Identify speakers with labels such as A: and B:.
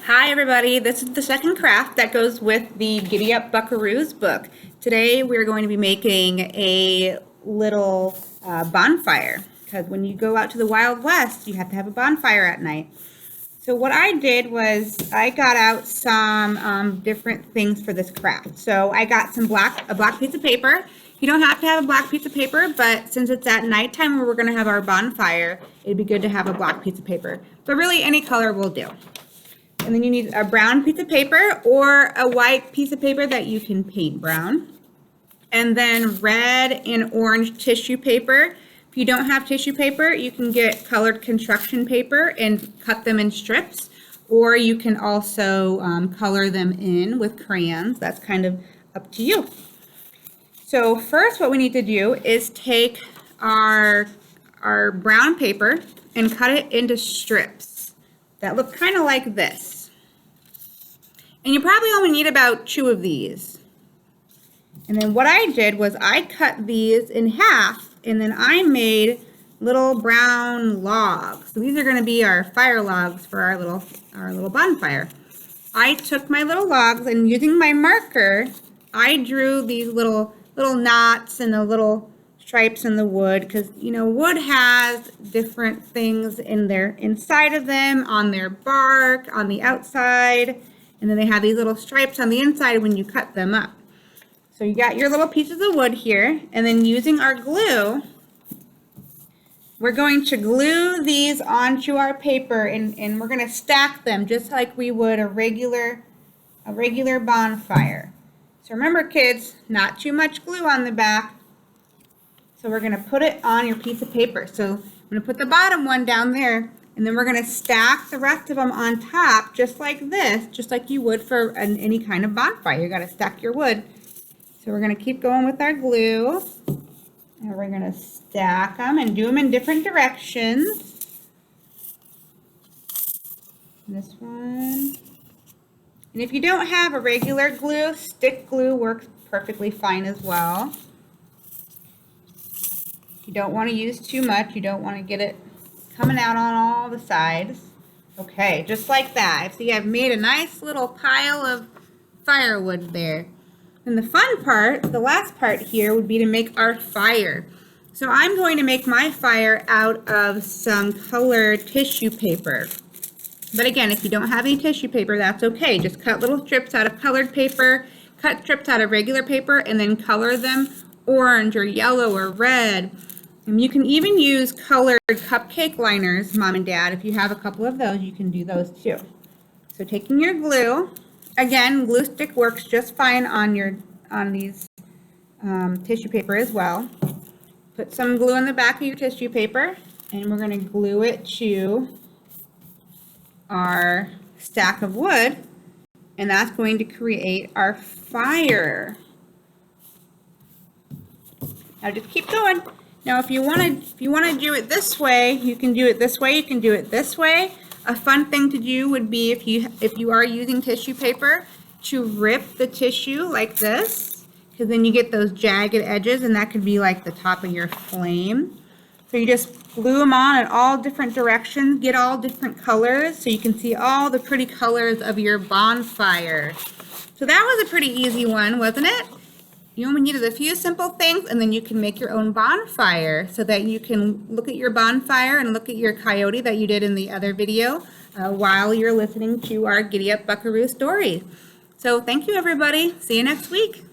A: Hi everybody, this is the second craft that goes with the Giddy Up Buckaroos book. Today we're going to be making a little bonfire, because when you go out to the Wild West you have to have a bonfire at night. So what I did was I got out some different things for this craft. So I got a black piece of paper. You don't have to have a black piece of paper, but since it's at nighttime where we're going to have our bonfire, it'd be good to have a black piece of paper. But really any color will do. And then you need a brown piece of paper or a white piece of paper that you can paint brown. And then red and orange tissue paper. If you don't have tissue paper, you can get colored construction paper and cut them in strips. Or you can also color them in with crayons. That's kind of up to you. So first what we need to do is take our brown paper and cut it into strips that look kind of like this. And you probably only need about 2 of these. And then what I did was I cut these in half, and then I made little brown logs. So these are going to be our fire logs for our little bonfire. I took my little logs, and using my marker, I drew these little knots and the little stripes in the wood, because wood has different things inside of them, on their bark, on the outside, and then they have these little stripes on the inside when you cut them up. So you got your little pieces of wood here, and then using our glue, we're going to glue these onto our paper, and we're going to stack them just like we would a regular bonfire. So remember, kids, not too much glue on the back. So we're going to put it on your piece of paper. So I'm going to put the bottom one down there, and then we're going to stack the rest of them on top just like this, just like you would for any kind of bonfire. You got to stack your wood. So we're going to keep going with our glue, and we're going to stack them and do them in different directions. This one. And if you don't have a regular glue, stick glue works perfectly fine as well. You don't want to use too much. You don't want to get it coming out on all the sides. Okay, just like that. See, I've made a nice little pile of firewood there. And the fun part, the last part here, would be to make our fire. So I'm going to make my fire out of some colored tissue paper. But again, if you don't have any tissue paper, that's okay. Just cut little strips out of colored paper, cut strips out of regular paper, and then color them orange or yellow or red. And you can even use colored cupcake liners, Mom and Dad. If you have a couple of those, you can do those too. So taking your glue, again, glue stick works just fine on these tissue paper as well. Put some glue in the back of your tissue paper, and we're going to glue it to our stack of wood, and that's going to create our fire. Now just keep going. Now if you want to do it this way, you can do it this way, you can do it this way. A fun thing to do would be, if you are using tissue paper, to rip the tissue like this, because then you get those jagged edges, and that could be like the top of your flame. So you just glue them on in all different directions, get all different colors, so you can see all the pretty colors of your bonfire. So that was a pretty easy one, wasn't it? You only needed a few simple things, and then you can make your own bonfire, so that you can look at your bonfire and look at your coyote that you did in the other video while you're listening to our Giddy Up Buckaroo story. So thank you, everybody. See you next week.